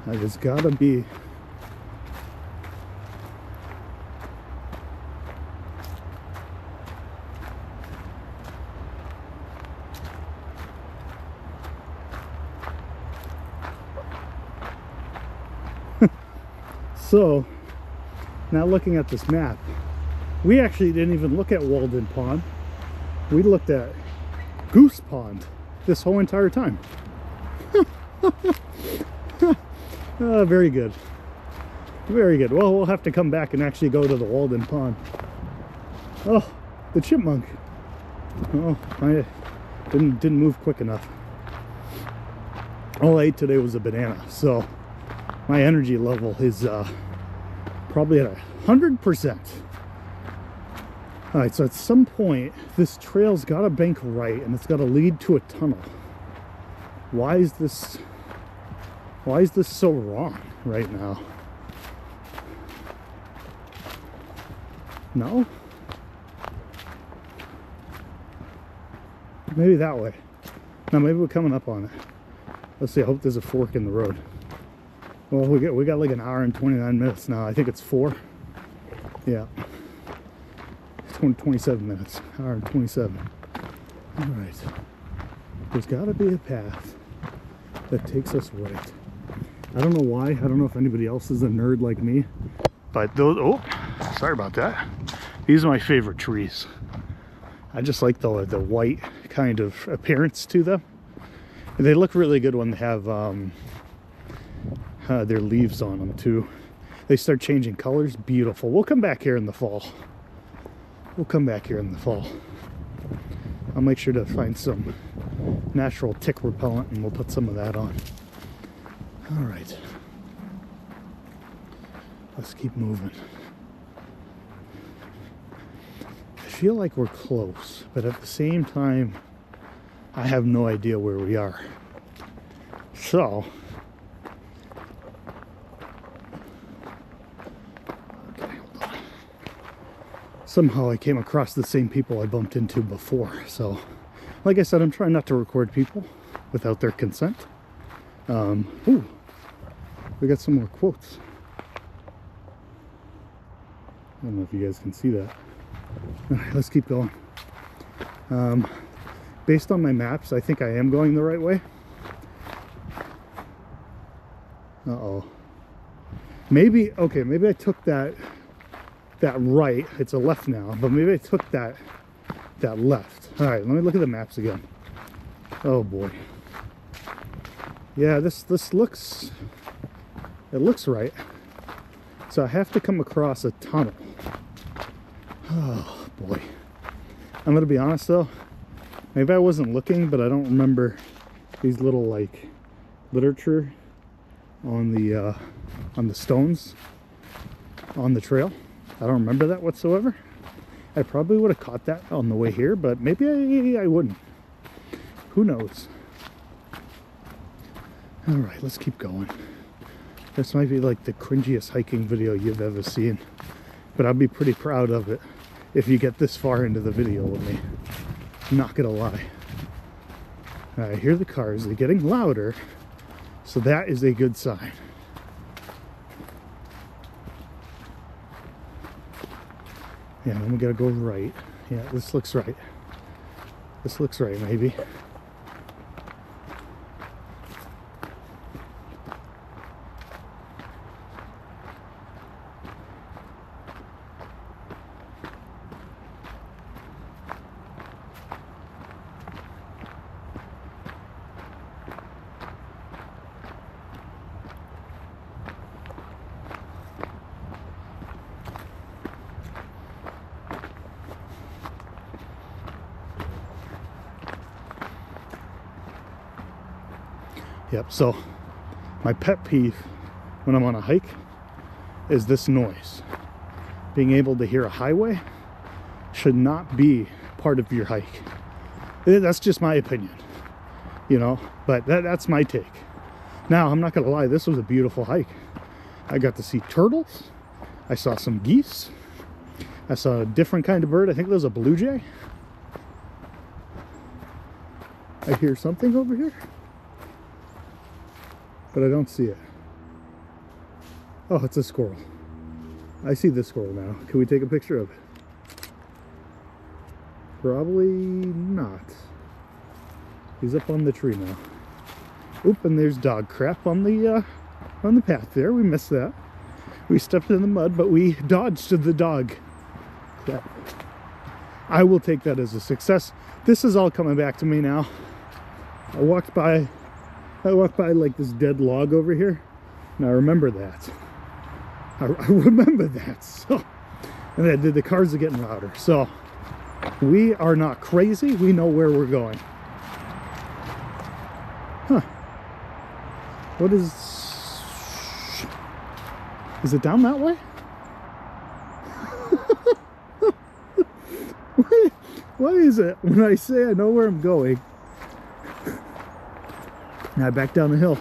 There's gotta be so now looking at this map, we actually didn't even look at Walden Pond. We looked at Goose Pond this whole entire time. Very good. Very good. Well, we'll have to come back and actually go to the Walden Pond. Oh, the chipmunk. Oh, I didn't move quick enough. All I ate today was a banana, so my energy level is probably at 100%. All right, so at some point, this trail's got to bank right, and it's got to lead to a tunnel. Why is this so wrong right now? No? Maybe that way. No, maybe we're coming up on it. Let's see, I hope there's a fork in the road. Well, we got like an hour and 29 minutes now. I think it's 4. Yeah. 27 minutes. Hour and 27. All right. There's got to be a path that takes us right. I don't know why. I don't know if anybody else is a nerd like me. But those, oh, sorry about that. These are my favorite trees. I just like the white kind of appearance to them. They look really good when they have their leaves on them too. They start changing colors. Beautiful. We'll come back here in the fall. We'll come back here in the fall. I'll make sure to find some natural tick repellent and we'll put some of that on. All right. Let's keep moving. I feel like we're close, but at the same time, I have no idea where we are. So, okay, hold on. Somehow I came across the same people I bumped into before. So, like I said, I'm trying not to record people without their consent. Ooh, we got some more quotes. I don't know if you guys can see that. All right, let's keep going. Based on my maps, I think I am going the right way. Uh-oh. Maybe, okay, maybe I took that right. It's a left now, but maybe I took that left. All right, let me look at the maps again. Oh boy. Yeah, this looks, it looks right. So I have to come across a tunnel. Oh boy. I'm gonna be honest though, maybe I wasn't looking, but I don't remember these little like literature on the stones on the trail. I don't remember that whatsoever. I probably would have caught that on the way here, but maybe I wouldn't. Who knows? All right, let's keep going. This might be like the cringiest hiking video you've ever seen, but I'll be pretty proud of it if you get this far into the video with me. I'm not gonna lie. I hear the cars, they're getting louder, so that is a good sign. Yeah, then we gotta go right. Yeah, this looks right. This looks right, maybe. Yep, so my pet peeve when I'm on a hike is this noise. Being able to hear a highway should not be part of your hike. That's just my opinion, you know, but that's my take. Now, I'm not gonna lie, this was a beautiful hike. I got to see turtles, I saw some geese, I saw a different kind of bird. I think there was a blue jay. I hear something over here, but I don't see it. Oh, it's a squirrel. I see the squirrel now. Can we take a picture of it? Probably not. He's up on the tree now. Oop, and there's dog crap on the path there. We missed that. We stepped in the mud, but we dodged the dog crap. I will take that as a success. This is all coming back to me now. I walked by like this dead log over here, and I remember that. I remember that. So, and then the cars are getting louder. So, we are not crazy. We know where we're going. Huh. What is it down that way? Why is it when I say I know where I'm going, and I back down the hill?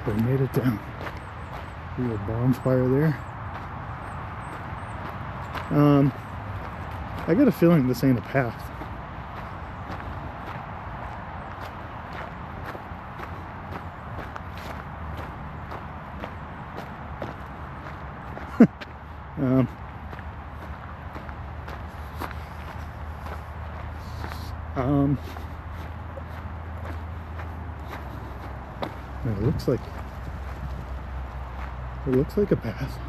We made it down. A little bonfire there. I got a feeling this ain't a path. It looks like a path.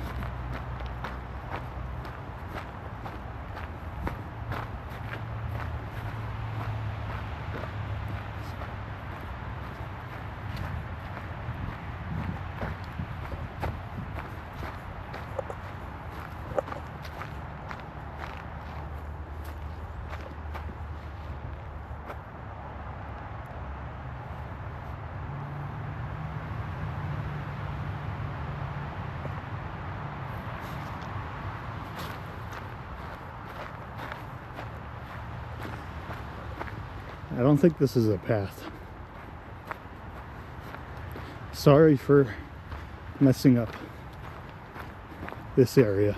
I don't think this is a path. Sorry for messing up this area.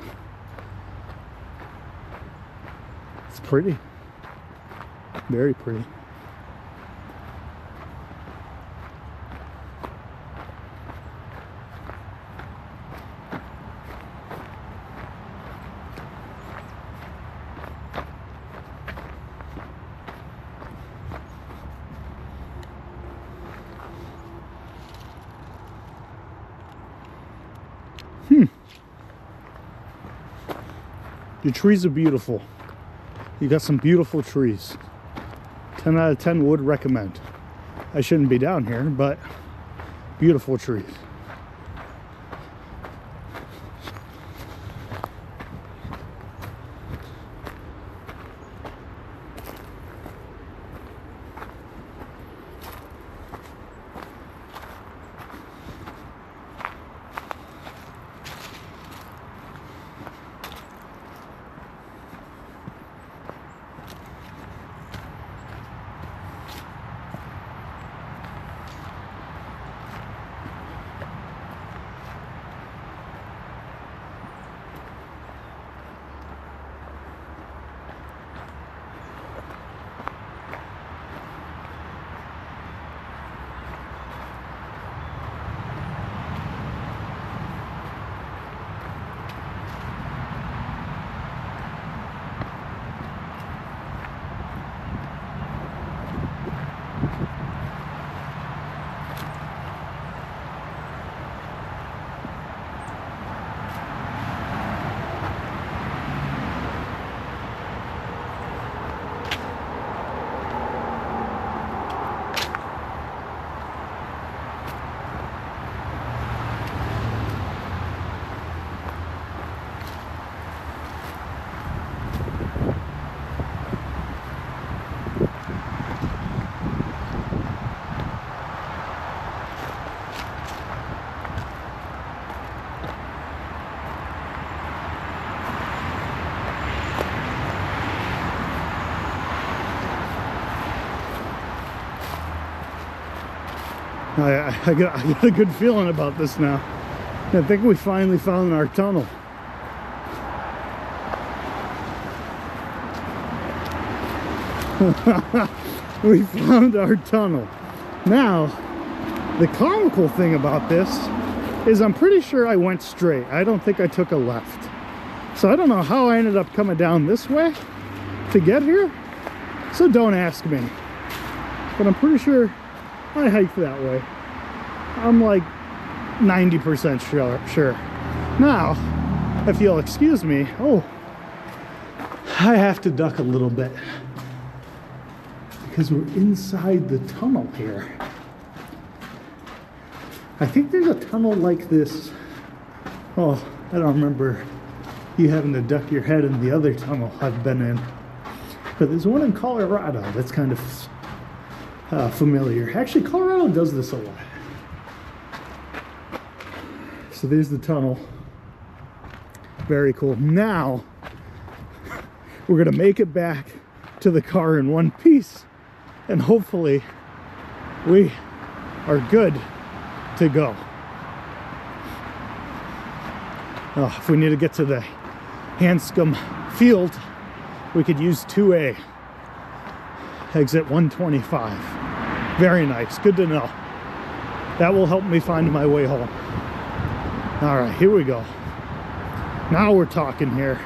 It's pretty. Very pretty. Your trees are beautiful. You got some beautiful trees. 10 out of 10 would recommend. I shouldn't be down here, but beautiful trees. I got a good feeling about this now. I think we finally found our tunnel. We found our tunnel. Now, the comical thing about this is I'm pretty sure I went straight. I don't think I took a left. So I don't know how I ended up coming down this way to get here. So don't ask me. But I'm pretty sure I hiked that way. I'm like 90% sure. Now, if you'll excuse me, I have to duck a little bit because we're inside the tunnel here. I think there's a tunnel like this. Oh, I don't remember you having to duck your head in the other tunnel I've been in. But there's one in Colorado that's kind of familiar. Actually, Colorado does this a lot. So there's the tunnel. Very cool. Now we're gonna make it back to the car in one piece, and hopefully we are good to go. Oh, if we need to get to the Hanscom field, we could use 2A, exit 125. Very nice, good to know. That will help me find my way home. All right, here we go. Now we're talking here.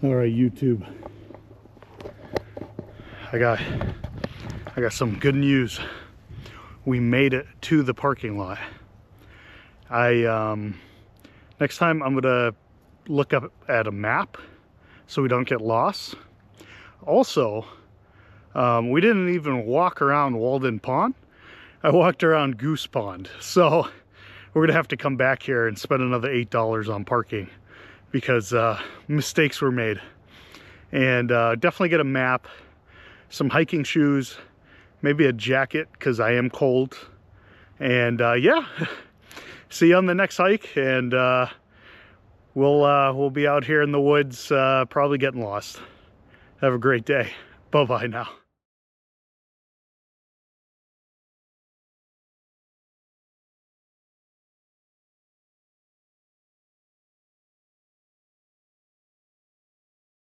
All right, YouTube. I got some good news. We made it to the parking lot. Next time I'm gonna look up at a map so we don't get lost. Also, we didn't even walk around Walden Pond. I walked around Goose Pond. So we're gonna have to come back here and spend another $8 on parking because mistakes were made. And definitely get a map, some hiking shoes, maybe a jacket because I am cold. And yeah, see you on the next hike, and we'll be out here in the woods probably getting lost. Have a great day. Bye-bye now.